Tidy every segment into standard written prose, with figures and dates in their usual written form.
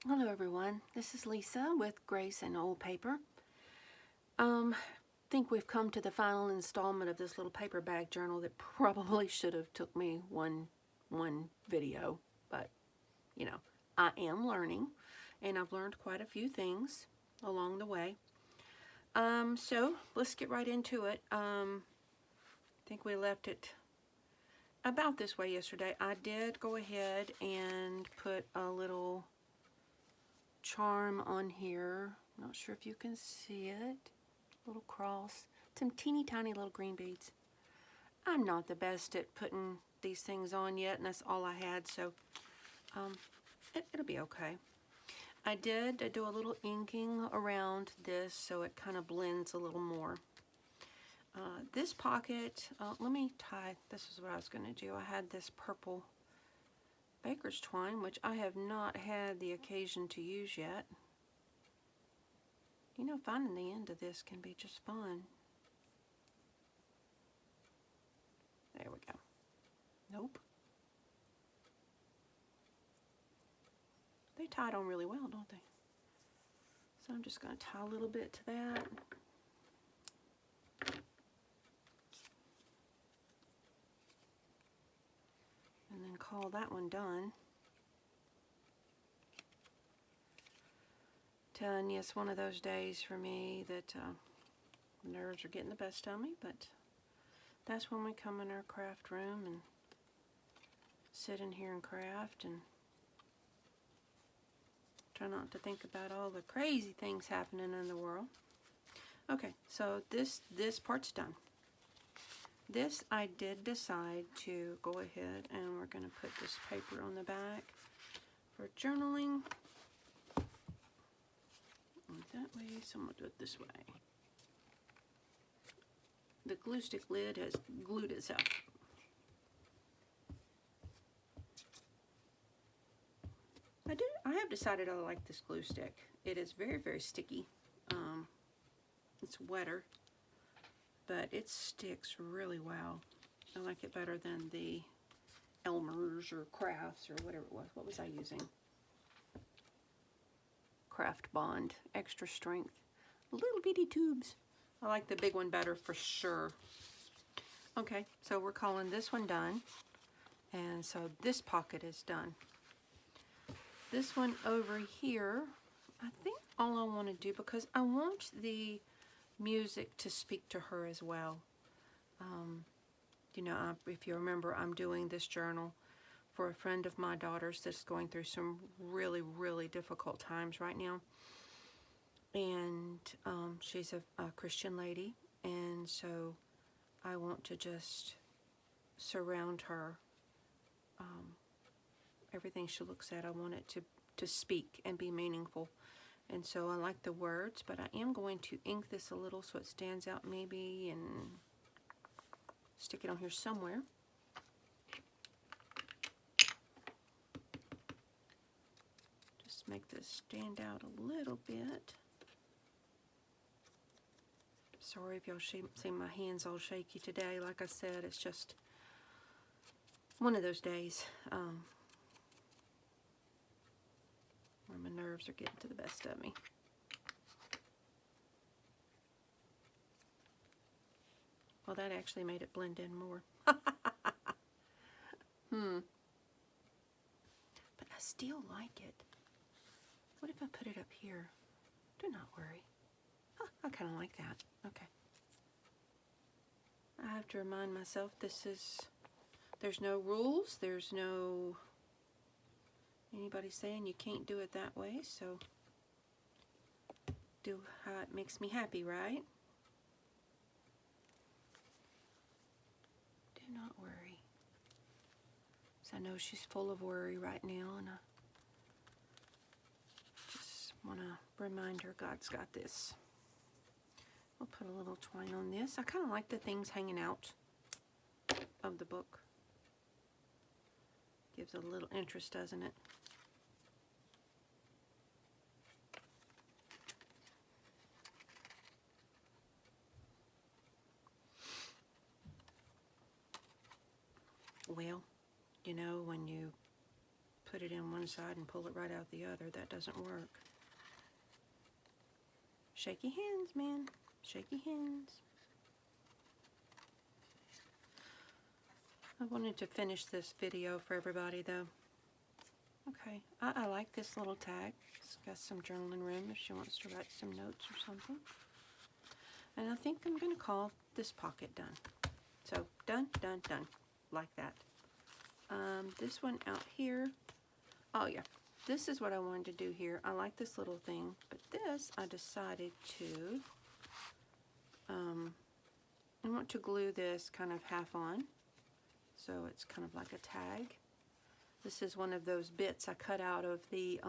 Hello everyone, this is Lisa with Grace and Old Paper. Think we've come to the final installment of this little paper bag journal that probably should have took me one video, but you know, I am learning and I've learned quite a few things along the way. So let's get right into it. I think we left it about this way yesterday. I did go ahead and put a little charm on here. Not sure if you can see it. Little cross. Some teeny tiny little green beads. I'm not the best at putting these things on yet, and that's all I had, so it'll be okay. I did do a little inking around this so it kind of blends a little more. This pocket, let me tie, this is what I was going to do. I had this purple baker's twine, which I have not had the occasion to use yet. You know, finding the end of this can be just fun. There we go. Nope. They tied on really well, don't they? So I'm just going to tie a little bit to that. And then call that one done. Telling you, it's one of those days for me that nerves are getting the best of me, but that's when we come in our craft room and sit in here and craft and try not to think about all the crazy things happening in the world. Okay, so this part's done. This I did decide to go ahead and we're going to put this paper on the back for journaling. That way, so I'm going to do it this way. The glue stick lid has glued itself. I have decided I like this glue stick. It is very, very sticky. It's wetter, but it sticks really well. I like it better than the Elmer's or Crafts or whatever it was. What was I using? Craft Bond, extra strength. Little bitty tubes. I like the big one better for sure. Okay, so we're calling this one done. And so this pocket is done. This one over here, I think all I want to do, because I want the music to speak to her as well. You know, if you remember, I'm doing this journal for a friend of my daughter's that's going through some really, really difficult times right now. And she's a Christian lady, and so I want to just surround her. Everything she looks at, I want it to speak and be meaningful. And so I like the words, but I am going to ink this a little so it stands out maybe, and stick it on here somewhere. Just make this stand out a little bit. Sorry if y'all see my hands all shaky today. Like I said, it's just one of those days where my nerves are getting to the best of me. Well, that actually made it blend in more. But I still like it. What if I put it up here? Do not worry. I kind of like that. Okay. I have to remind myself there's no rules. There's no anybody saying you can't do it that way. So do how it makes me happy, right? Do not worry. So I know she's full of worry right now, and I just want to remind her God's got this. We'll put a little twine on this. I kind of like the things hanging out of the book. Gives a little interest, doesn't it? Well, you know, when you put it in one side and pull it right out the other. That doesn't work. Shaky hands, man. Shaky hands. I wanted to finish this video for everybody though. Okay, I like this little tag. It's got some journaling room if she wants to write some notes or something. And I think I'm going to call this pocket done. So done, done, done, like that. This one out here, oh yeah, this is what I wanted to do here. I like this little thing, but this I decided to, I want to glue this kind of half on. So it's kind of like a tag. This is one of those bits I cut out of the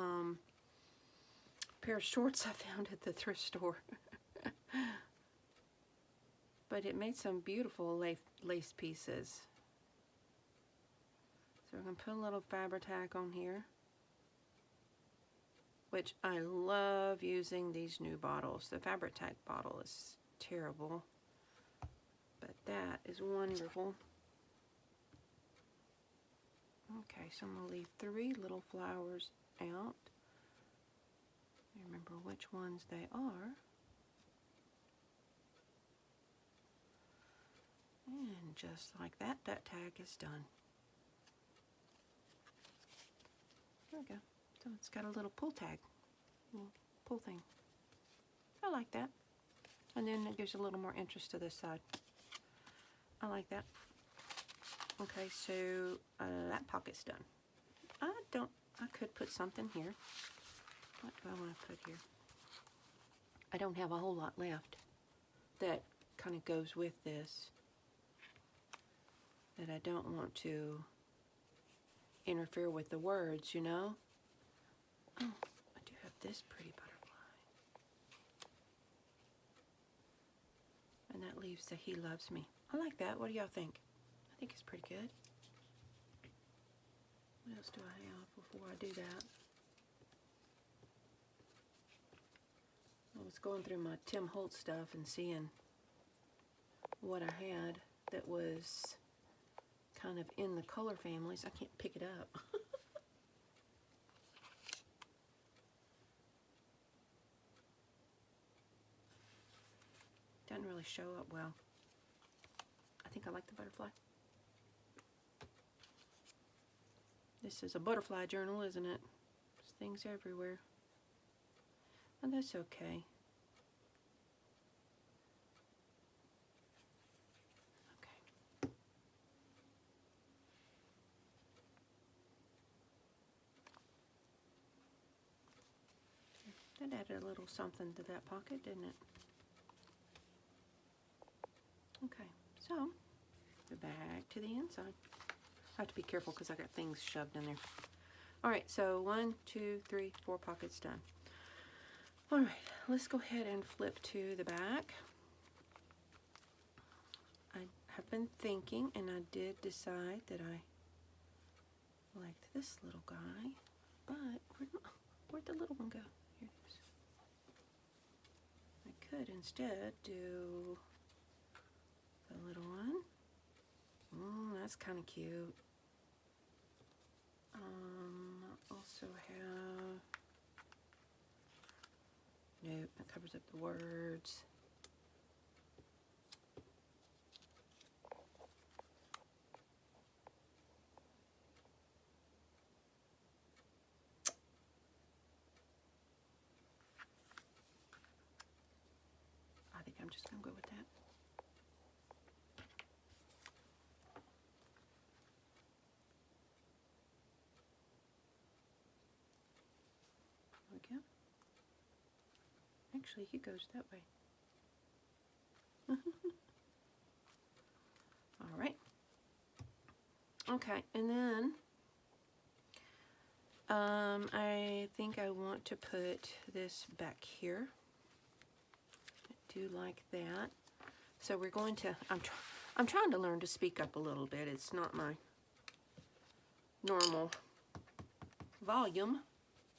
pair of shorts I found at the thrift store. But it made some beautiful lace pieces. So we're going to put a little Fabri-Tac on here, which I love using these new bottles. The Fabri-Tac bottle is terrible, but that is wonderful. Okay, so I'm going to leave 3 little flowers out. Remember which ones they are. And just like that, that tag is done. There we go. So it's got a little pull tag, little pull thing. I like that. And then it gives a little more interest to this side. I like that. Okay, so that pocket's done. I could put something here. What do I want to put here? I don't have a whole lot left that kind of goes with this, that I don't want to interfere with the words, you know? Oh, I do have this pretty butterfly. And that leaves the He Loves Me. I like that. What do y'all think? I think it's pretty good. What else do I have before I do that? I was going through my Tim Holtz stuff and seeing what I had that was kind of in the color families. I can't pick it up. Doesn't really show up well. I think I like the butterfly. This is a butterfly journal, isn't it? There's things everywhere. And that's okay. Okay. That added a little something to that pocket, didn't it? Okay, so go back to the inside. I have to be careful because I got things shoved in there. All right, so 1, 2, 3, 4 pockets done. All right, let's go ahead and flip to the back. I have been thinking, and I did decide that I liked this little guy, but where'd the little one go? Here it is. I could instead do the little one. That's kind of cute. I also have, nope, that covers up the words. I think I'm just going to go with that. There we go. Actually, he goes that way. All right. Okay, and then I think I want to put this back here. I do like that. So we're going to, I'm trying to learn to speak up a little bit. It's not my normal volume,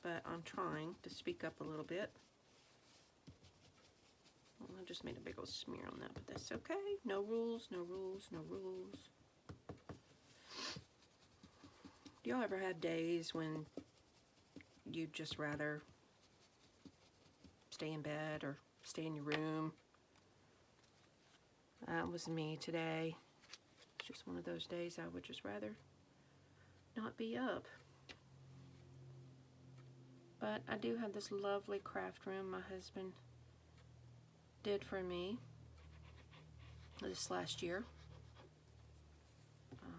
but I'm trying to speak up a little bit. Well, I just made a big old smear on that, but that's okay. No rules, no rules, no rules. Do y'all ever have days when you'd just rather stay in bed or stay in your room? That was me today. It's just one of those days I would just rather not be up. But I do have this lovely craft room my husband did for me this last year.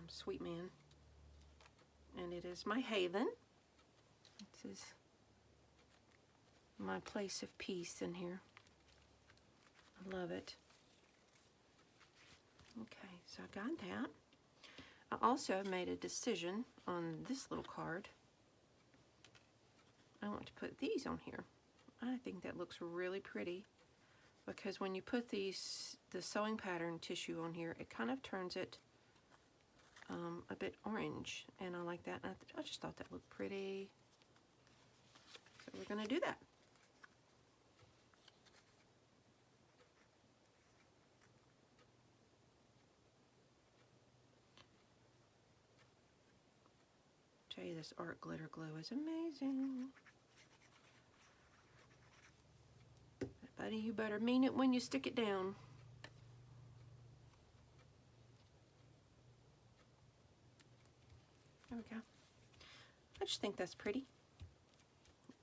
Sweet man. And it is my haven. This is my place of peace in here. I love it. Okay, so I got that. I also made a decision on this little card. I want to put these on here. I think that looks really pretty because when you put the sewing pattern tissue on here, it kind of turns it a bit orange, and I like that. I just thought that looked pretty. So we're going to do that. Tell you, this art glitter glue is amazing. Buddy, you better mean it when you stick it down. There we go. I just think that's pretty.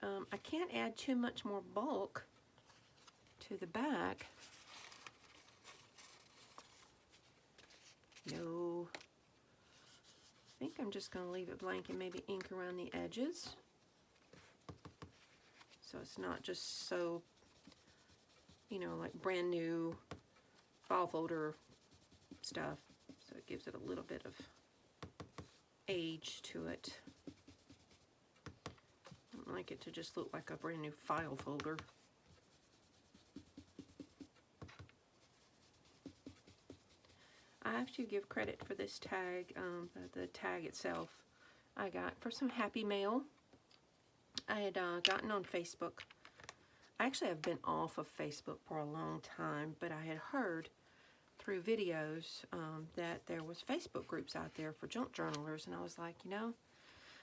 I can't add too much more bulk to the back. No. I think I'm just going to leave it blank and maybe ink around the edges. So it's not just so, you know, like brand new file folder stuff. So it gives it a little bit of age to it. I don't like it to just look like a brand new file folder. I have to give credit for this tag, the tag itself I got for some Happy Mail. I had gotten on Facebook. I actually have been off of Facebook for a long time, but I had heard through videos that there was Facebook groups out there for junk journalers, and I was like, you know,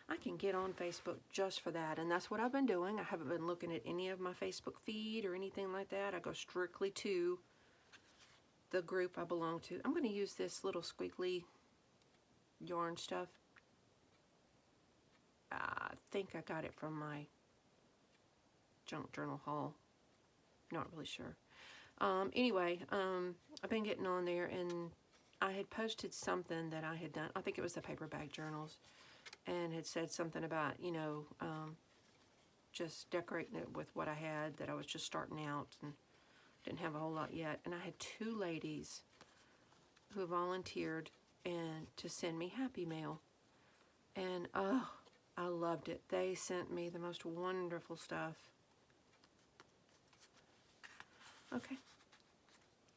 I can get on Facebook just for that, and that's what I've been doing. I haven't been looking at any of my Facebook feed or anything like that. I go strictly to the group I belong to. I'm going to use this little squiggly yarn stuff. I think I got it from my junk journal haul. Not really sure. Anyway, I've been getting on there, and I had posted something that I had done. I think it was the paper bag journals, and had said something about, you know, just decorating it with what I had, that I was just starting out and didn't have a whole lot yet. And I had 2 ladies who volunteered and to send me Happy Mail, and oh, I loved it. They sent me the most wonderful stuff. Okay,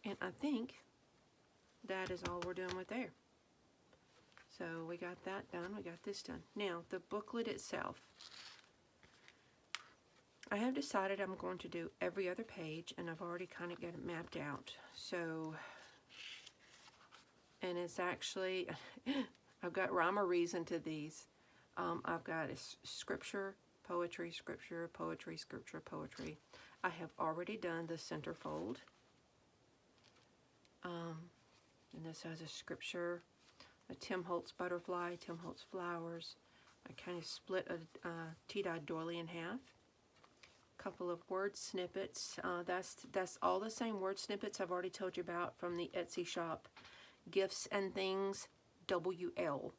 and I think that is all we're doing with there. So we got that done, we got this done. Now, the booklet itself. I have decided I'm going to do every other page, and I've already kind of got it mapped out. So, and it's actually, I've got rhyme or reason to these. I've got a scripture, poetry, scripture, poetry, scripture, poetry. I have already done the centerfold. And this has a scripture, a Tim Holtz butterfly, Tim Holtz flowers. I kind of split a tea-dyed doily in half. Couple of word snippets. That's all the same word snippets I've already told you about from the Etsy shop, Gifts and Things, WL.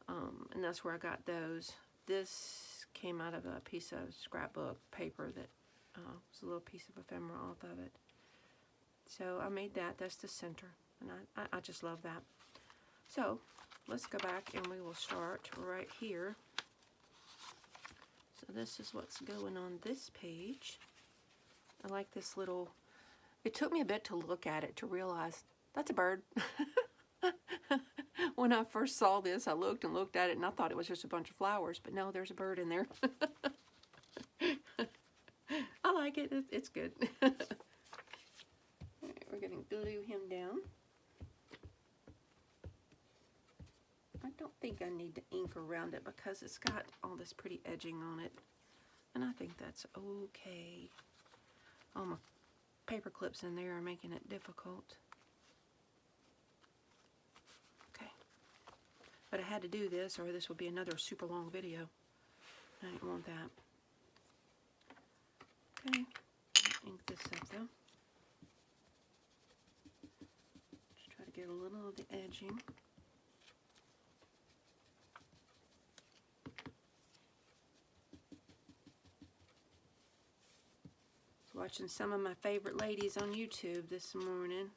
And that's where I got those. This came out of a piece of scrapbook paper that was a little piece of ephemera off of it. So I made that. That's the center, and I just love that. So let's go back and we will start right here. So this is what's going on this page. I like this little, it took me a bit to look at it to realize that's a bird. When I first saw this, I looked and looked at it, and I thought it was just a bunch of flowers, but no, there's a bird in there. I like it. It's good. All right, we're going to glue him down. I don't think I need to ink around it because it's got all this pretty edging on it. And I think that's okay. All my paper clips in there are making it difficult. Okay. But I had to do this or this would be another super long video. I didn't want that. Okay. Ink this up though. Just try to get a little of the edging. Watching some of my favorite ladies on YouTube this morning.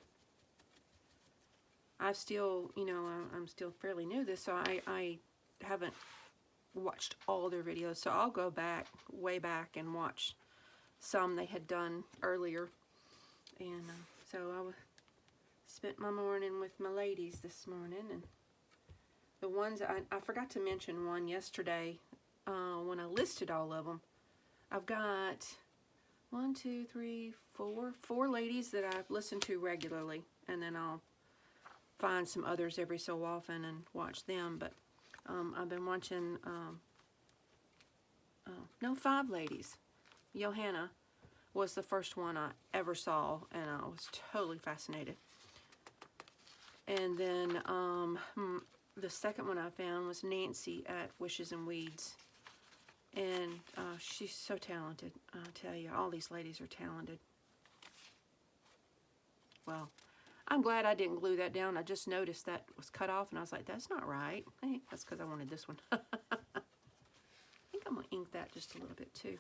I've still, you know, I'm still fairly new to this, so I haven't watched all their videos. So I'll go back, way back, and watch some they had done earlier. And so I spent my morning with my ladies this morning. And the ones, I forgot to mention one yesterday when I listed all of them. I've got 1, 2, 3, 4 ladies that I've listened to regularly, and then I'll find some others every so often and watch them. But I've been watching, no, 5 ladies. Johanna was the first one I ever saw, and I was totally fascinated. And then the second one I found was Nancy at Wishes and Weeds. And she's so talented. I tell you, all these ladies are talented. Well, I'm glad I didn't glue that down. I just noticed that was cut off, and I was like, that's not right. I think that's because I wanted this one. I think I'm going to ink that just a little bit, too.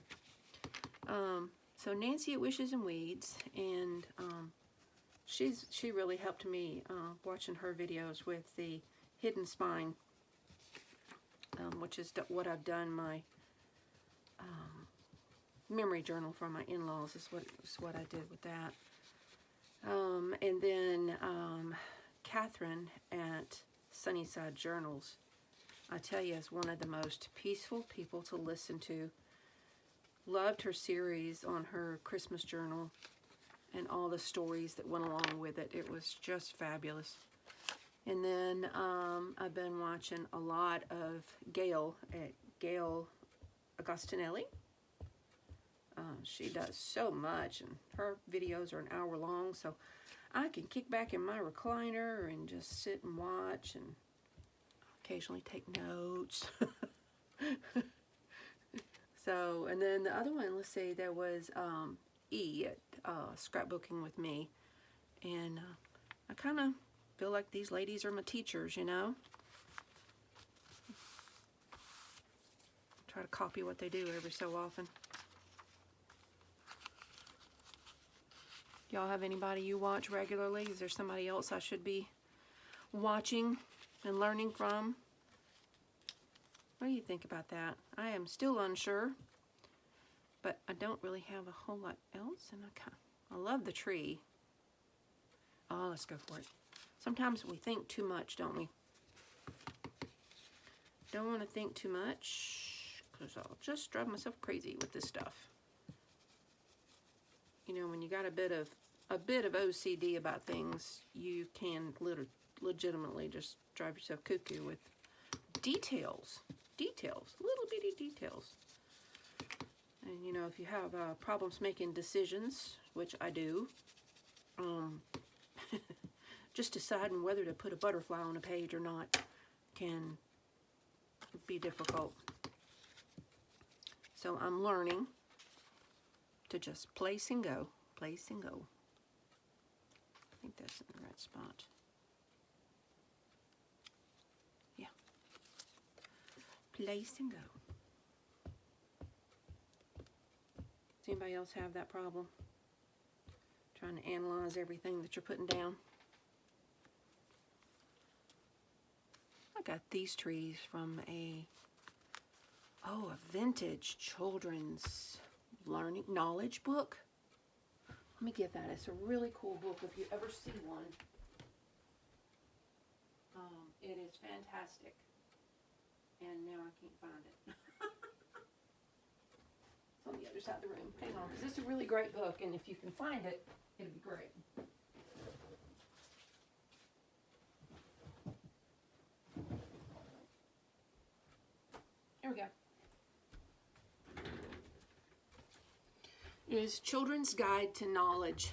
So Nancy at Wishes and Weeds, and she really helped me watching her videos with the hidden spine, which is what I've done my memory journal for my in-laws is what I did with that. And then Catherine at Sunnyside Journals, I tell you, is one of the most peaceful people to listen to. Loved her series on her Christmas journal and all the stories that went along with it. It was just fabulous. And then I've been watching a lot of Gail at Gail Agostinelli. She does so much, and her videos are an hour long, so I can kick back in my recliner and just sit and watch and occasionally take notes. So, and then the other one, let's see, there was E at Scrapbooking with Me, and I kind of feel like these ladies are my teachers, you know. Try to copy what they do every so often. Y'all have anybody you watch regularly? Is there somebody else I should be watching and learning from? What do you think about that? I am still unsure, but I don't really have a whole lot else, and I love the tree. Oh, let's go for it. Sometimes we think too much, don't we? Don't want to think too much, because I'll just drive myself crazy with this stuff. You know, when you got a bit of OCD about things, you can legitimately just drive yourself cuckoo with details, little bitty details. And you know, if you have problems making decisions, which I do, just deciding whether to put a butterfly on a page or not can be difficult. So I'm learning to just place and go, place and go. I think that's in the right spot. Yeah. Place and go. Does anybody else have that problem? Trying to analyze everything that you're putting down. I got these trees from a vintage children's learning knowledge book. Let me get that. It's a really cool book if you ever see one. It is fantastic. And now I can't find it. It's on the other side of the room. Hang on, because it's a really great book, and if you can find it, it'd be great. Here we go. It is Children's Guide to Knowledge.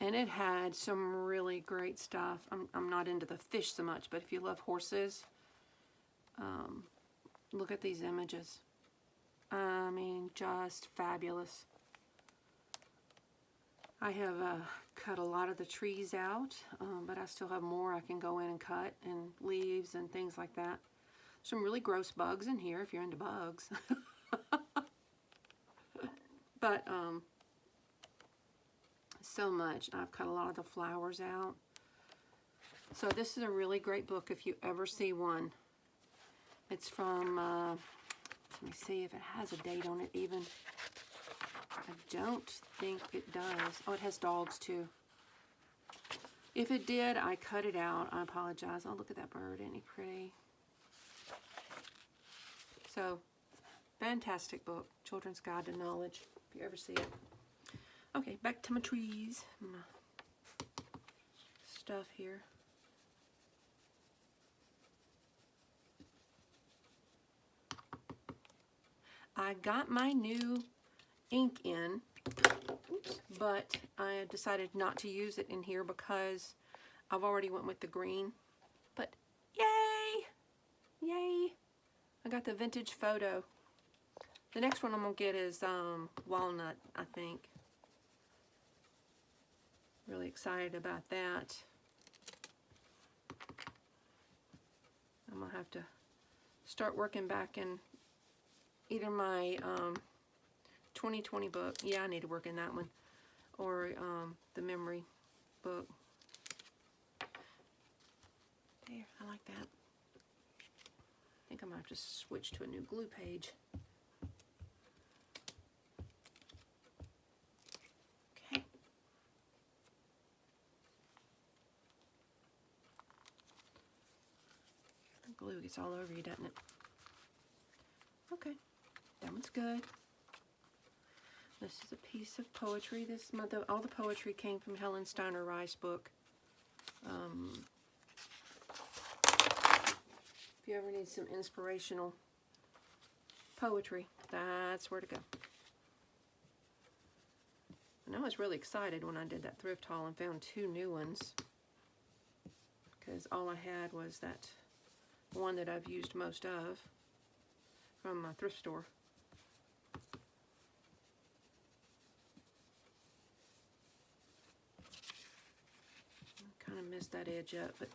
And it had some really great stuff. I'm not into the fish so much, but if you love horses, look at these images. I mean, just fabulous. I have cut a lot of the trees out, but I still have more I can go in and cut, and leaves and things like that. Some really gross bugs in here if you're into bugs. But so much. I've cut a lot of the flowers out. So this is a really great book if you ever see one. It's from, let me see if it has a date on it even. I don't think it does. Oh, it has dogs too. If it did, I cut it out. I apologize. Oh, look at that bird. Isn't he pretty? So, fantastic book. Children's Guide to Knowledge, if you ever see it. Okay, back to my trees. My stuff here. I got my new ink in, but I decided not to use it in here because I've already went with the green. But yay! Yay! I got the vintage photo. The next one I'm going to get is walnut, I think. Really excited about that. I'm going to have to start working back in either my 2020 book. Yeah, I need to work in that one. Or the memory book. There, I like that. I think I'm going to have to switch to a new glue page. Okay. The glue gets all over you, doesn't it? Okay. That one's good. This is a piece of poetry. All the poetry came from Helen Steiner Rice book. If you ever need some inspirational poetry, that's where to go. And I was really excited when I did that thrift haul and found 2 new ones, because all I had was that one that I've used most of from my thrift store. I kind of messed that edge up, but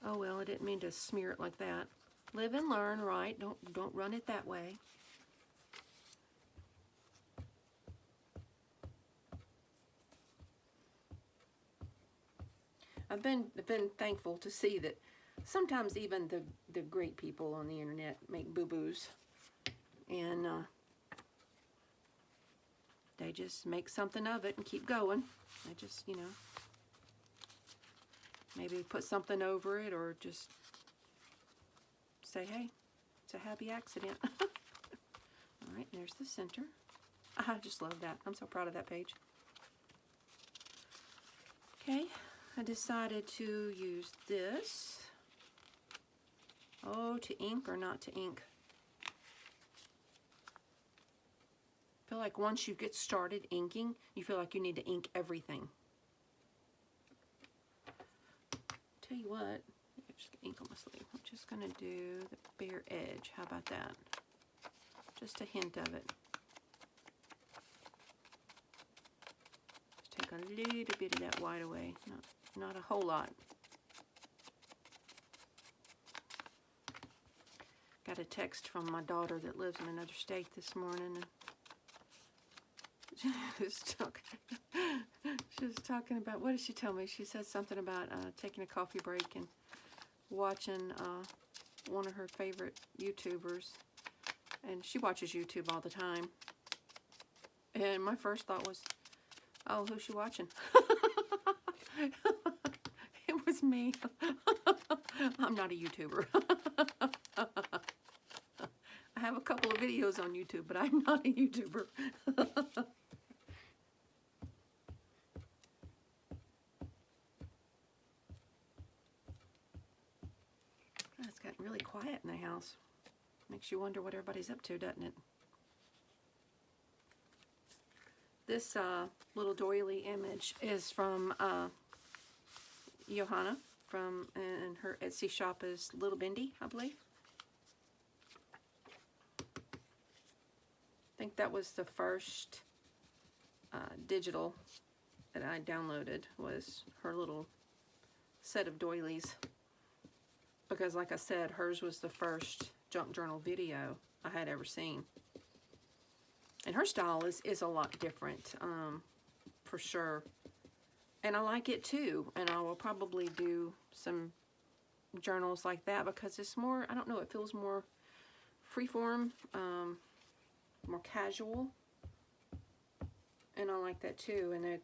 oh well, I didn't mean to smear it like that. Live and learn, right? Don't run it that way. I've been thankful to see that sometimes even the great people on the internet make boo-boos, and they just make something of it and keep going. They just, you know, maybe put something over it, or just say, hey, it's a happy accident. All right, there's the center. I just love that. I'm so proud of that page. Okay, I decided to use this. Oh, to ink or not to ink? I feel like once you get started inking, you feel like you need to ink everything. Tell you what, I'm just gonna ink on my sleeve. I'm just gonna do the bare edge. How about that? Just a hint of it. Just take a little bit of that white away. Not a whole lot. Got a text from my daughter that lives in another state this morning, and she was talking about, what did she tell me? She said something about taking a coffee break and watching one of her favorite YouTubers, and she watches YouTube all the time. And my first thought was, oh, who's she watching? It was me. I'm not a YouTuber. I have a couple of videos on YouTube, but I'm not a YouTuber. It's gotten really quiet in Makes you wonder what everybody's up to, doesn't it? This little doily image is from Johanna, and her Etsy shop is Little Bendy, I believe. I think that was the first digital that I downloaded, was her little set of doilies. Because like I said, hers was the first junk journal video I had ever seen. And her style is a lot different, for sure. And I like it too. And I will probably do some journals like that because it's more, I don't know, it feels more freeform, more casual. And I like that too. And it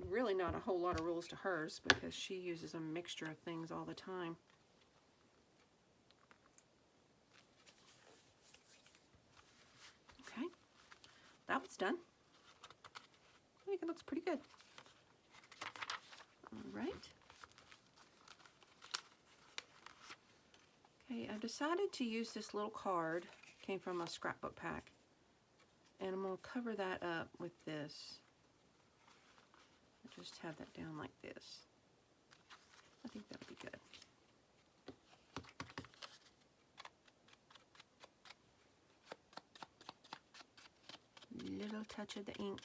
really not a whole lot of rules to hers because she uses a mixture of things all the time. Okay, that was done. I think it looks pretty good. All right. Okay, I've decided to use this little card. Came from a scrapbook pack. And I'm going to cover that up with this. Just have that down like this. I think that'll be good. Little touch of the ink.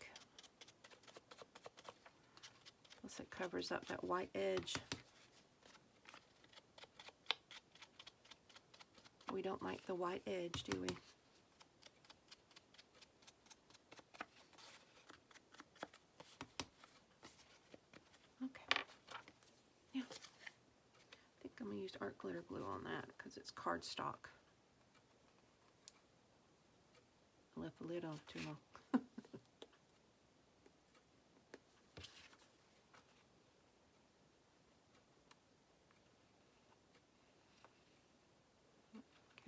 Plus it covers up that white edge. We don't like the white edge, do we? Okay. Yeah. I think I'm going to use art glitter glue on that because it's cardstock. I left the lid on too long.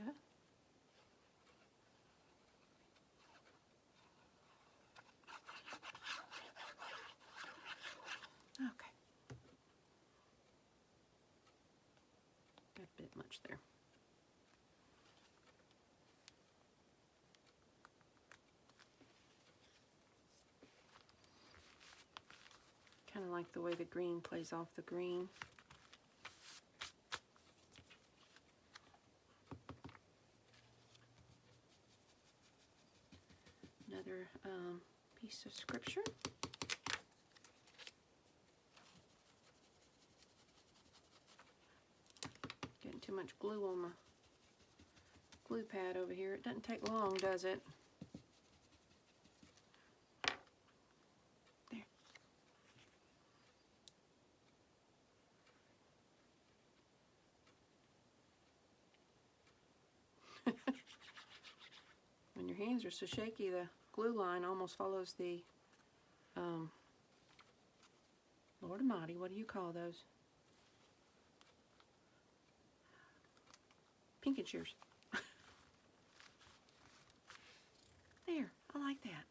Okay. Okay. Got a bit much there. Kind of like the way the green plays off the green. Another piece of scripture. Getting too much glue on my glue pad over here. It doesn't take long, does it? There. When your hands are so shaky, the glue line almost follows the, Lord Almighty, what do you call those? Pinky shears. There, I like that.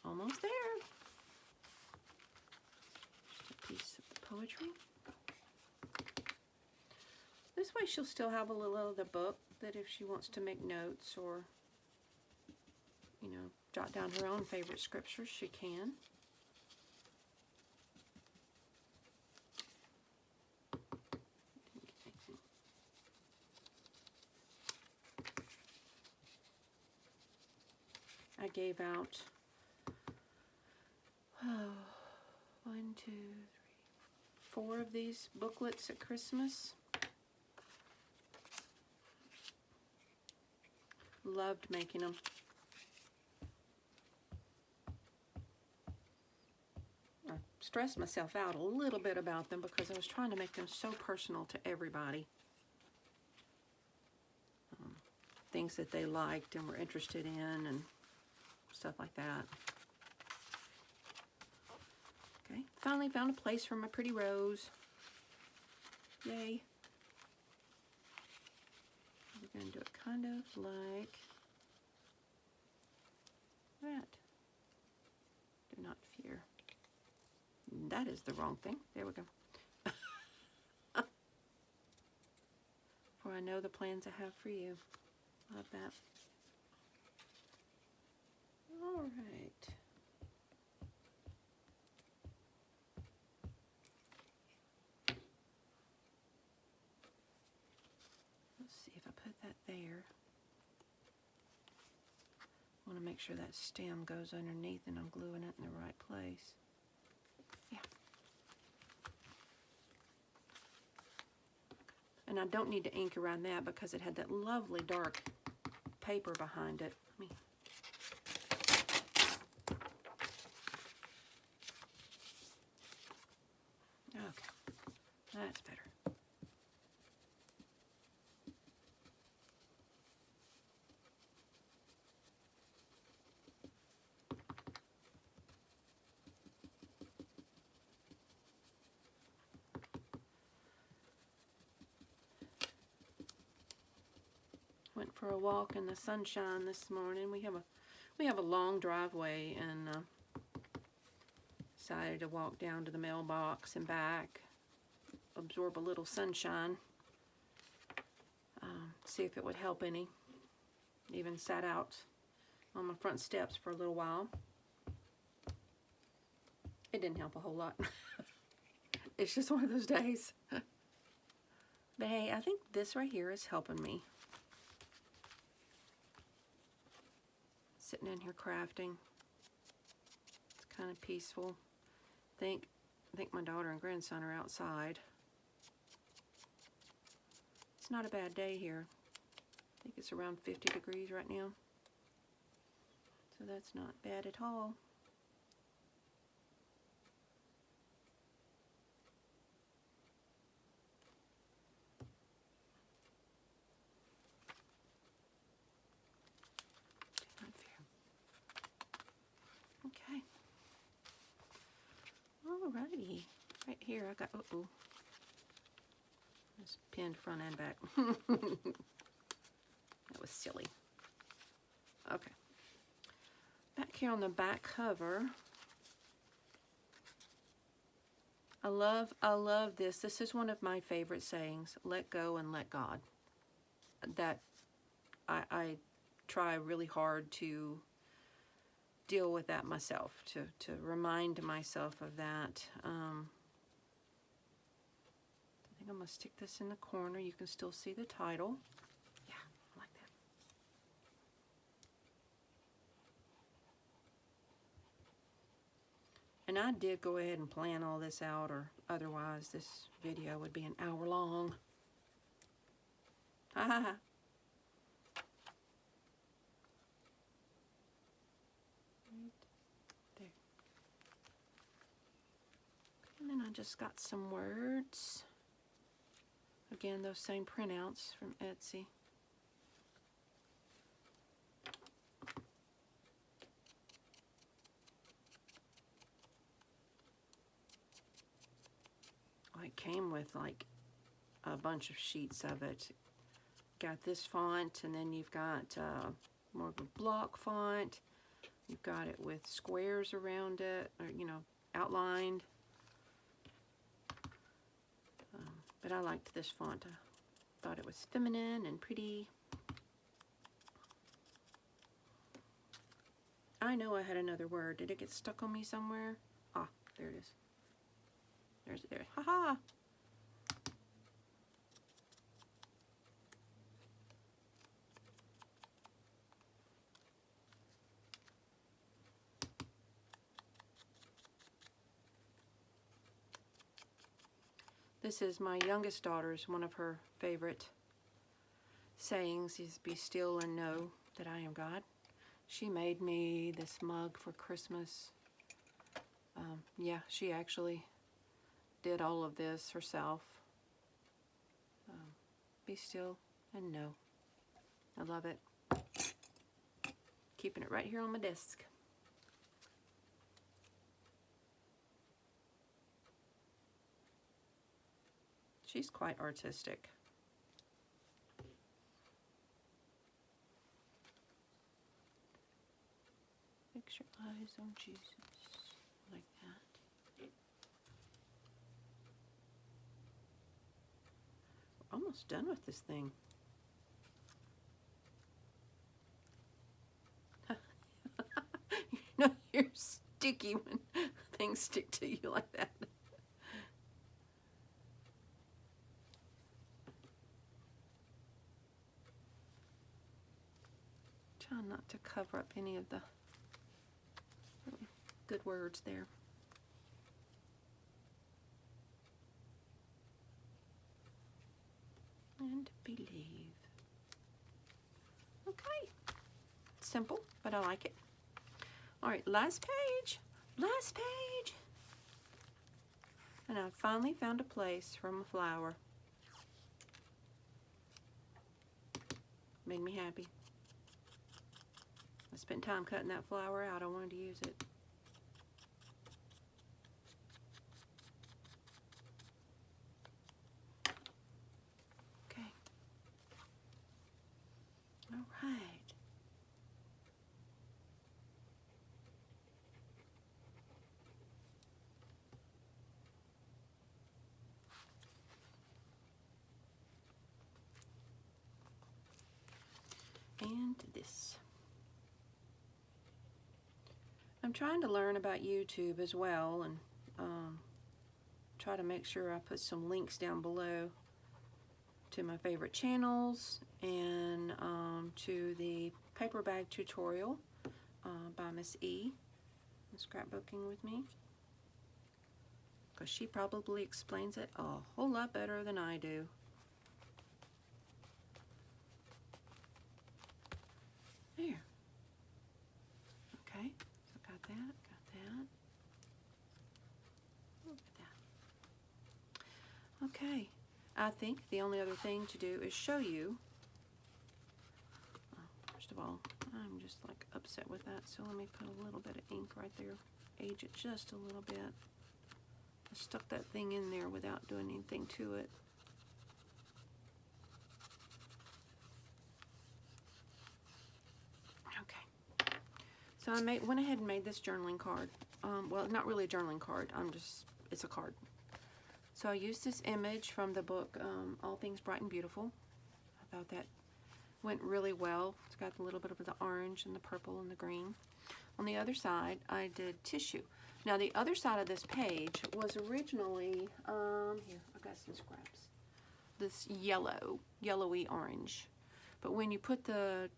Almost there. Just a piece of the poetry. This way she'll still have a little of the book that if she wants to make notes or, you know, jot down her own favorite scriptures, she can. I gave out 1, 2, 3, 4 of these booklets at Christmas. Loved making them. I stressed myself out a little bit about them because I was trying to make them so personal to everybody. Things that they liked and were interested in and stuff like that. Okay, finally found a place for my pretty rose. Yay. We're going to do it kind of like that. Do not fear. That is the wrong thing. There we go. I know the plans I have for you. Love that. All right. Let's see if I put that there. I want to make sure that stem goes underneath and I'm gluing it in the right place. Yeah. And I don't need to ink around that because it had that lovely dark paper behind it. Let me. Okay, that's better. Went for a walk in the sunshine this morning. We have a long driveway, and decided to walk down to the mailbox and back, absorb a little sunshine, see if it would help any. Even sat out on my front steps for a little while. It didn't help a whole lot. It's just one of those days. But hey, I think this right here is helping me. Sitting in here crafting. It's kind of peaceful. I think my daughter and grandson are outside. It's not a bad day here. I think it's around 50 degrees right now. So that's not bad at all. Okay. Alrighty. Right here I got, uh-oh. It's pinned front and back. That was silly. Okay. Back here on the back cover, I love this. This is one of my favorite sayings, let go and let God. That I try really hard to deal with that myself, to remind myself of that. I think I'm going to stick this in the corner. You can still see the title. Yeah, I like that. And I did go ahead and plan all this out, or otherwise this video would be an hour long. Ha ha ha. There. And then I just got some words. Again, those same printouts from Etsy. Oh, it came with like a bunch of sheets of it. Got this font, and then you've got more of a block font. You've got it with squares around it, or outlined. But I liked this font. I thought it was feminine and pretty. I know I had another word. Did it get stuck on me somewhere? Ah, there it is. There. Ha-ha! This is my youngest daughter's, one of her favorite sayings is be still and know that I am God. She made me this mug for Christmas. Yeah, she actually did all of this herself. Be still and know. I love it. Keeping it right here on my desk. She's quite artistic. Fix your eyes on Jesus, like that. We're almost done with this thing. sticky when things stick to you like that. Try not to cover up any of the really good words there. And believe. Okay. Simple, but I like it. All right, last page. Last page. And I finally found a place from a flower. Made me happy. I spent time cutting that flower out. I wanted to use it. Okay. All right. And this. I'm trying to learn about YouTube as well, and try to make sure I put some links down below to my favorite channels and to the paper bag tutorial by Miss E, scrapbooking with me, because she probably explains it a whole lot better than I do. There. Okay, so got that, Look at that. Okay, I think the only other thing to do is show you. First of all, I'm just like upset with that, so let me put a little bit of ink right there. Age it just a little bit. I stuck that thing in there without doing anything to it. Okay. So I went ahead and made this journaling card. Well, not really a journaling card. It's a card. So I used this image from the book All Things Bright and Beautiful. I thought that went really well. It's got a little bit of the orange and the purple and the green. On the other side, I did tissue. Now the other side of this page was originally, here, I've got some scraps. This yellowy orange. But when you put the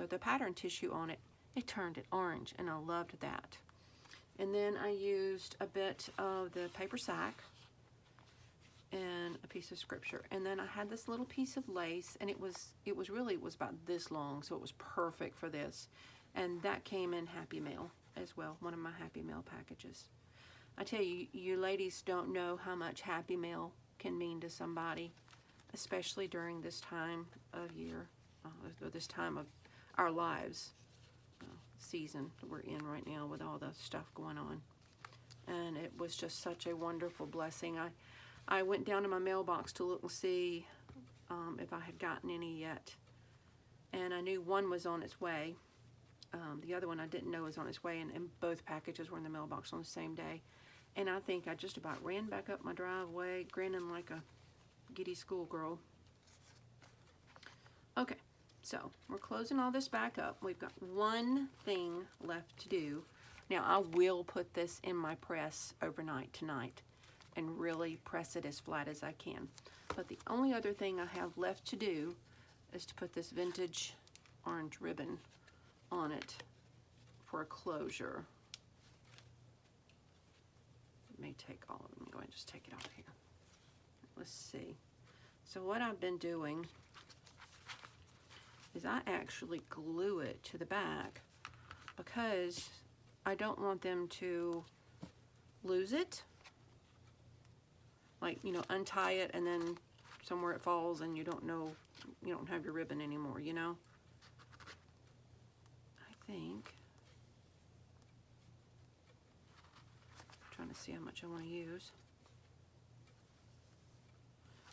the pattern tissue on it, it turned it orange, and I loved that. And then I used a bit of the paper sack and a piece of scripture, and then I had this little piece of lace, and it was about this long, so it was perfect for this. And that came in Happy Mail as well, one of my Happy Mail packages. I tell you, you ladies don't know how much Happy Mail can mean to somebody, especially during this time of year, or this time of our lives, season that we're in right now with all the stuff going on. And it was just such a wonderful blessing. I went down to my mailbox to look and see if I had gotten any yet, and I knew one was on its way. The other one I didn't know was on its way, and both packages were in the mailbox on the same day. And I think I just about ran back up my driveway grinning like a giddy schoolgirl. Okay, so we're closing all this back up. We've got one thing left to do. Now I will put this in my press overnight tonight and really press it as flat as I can. But the only other thing I have left to do is to put this vintage orange ribbon on it for a closure. It may take all of them. I'm going to just take it off here. Let's see. So what I've been doing is I actually glue it to the back because I don't want them to lose it. Like, you know, untie it and then somewhere it falls and you don't know, you don't have your ribbon anymore, you know? I think, I'm trying to see how much I want to use.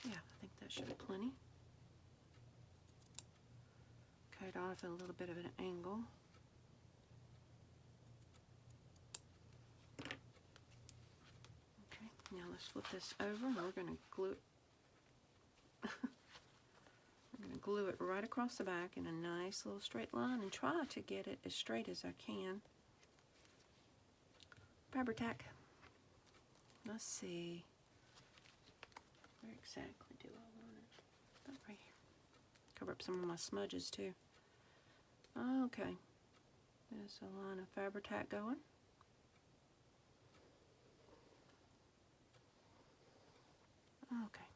Yeah, I think that should be plenty. Cut it off at a little bit of an angle. Okay, now let's flip this over and we're going to glue it. I'm going to glue it right across the back in a nice little straight line and try to get it as straight as I can. fabric tack. Let's see. Where exactly do I want it? About right here. Cover up some of my smudges too. Okay. There's a line of fabric tack going. Okay.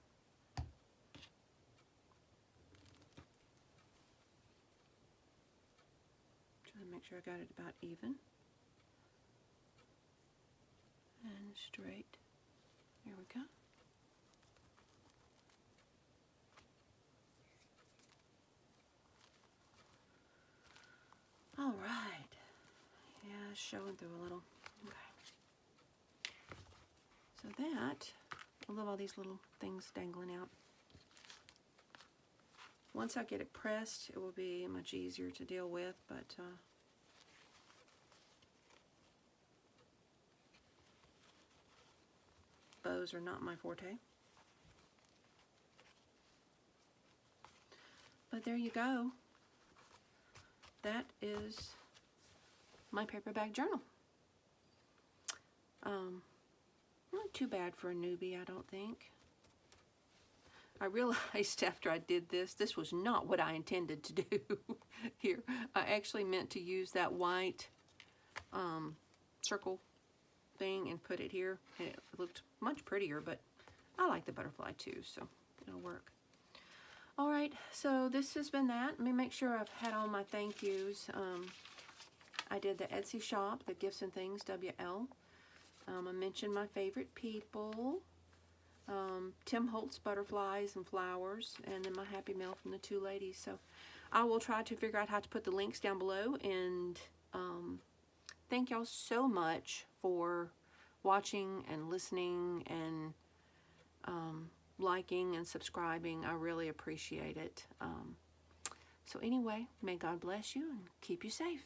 Trying to make sure I got it about even and straight. There we go. All right. Yeah, it's showing through a little. Okay. So that, I love all these little things dangling out. Once I get it pressed, it will be much easier to deal with, but bows are not my forte. But there you go. That is my paperback journal. Not too bad for a newbie, I don't think. I realized after I did this, this was not what I intended to do here. I actually meant to use that white circle thing and put it here. And it looked much prettier, but I like the butterfly too, so it'll work. All right, so this has been that. Let me make sure I've had all my thank yous. I did the Etsy shop, the Gifts and Things, WL. I mentioned my favorite people. Tim Holtz butterflies and flowers, and then my happy mail from the two ladies. So I will try to figure out how to put the links down below, and thank y'all so much for watching and listening and liking and subscribing. I really appreciate it. So anyway, may God bless you and keep you safe.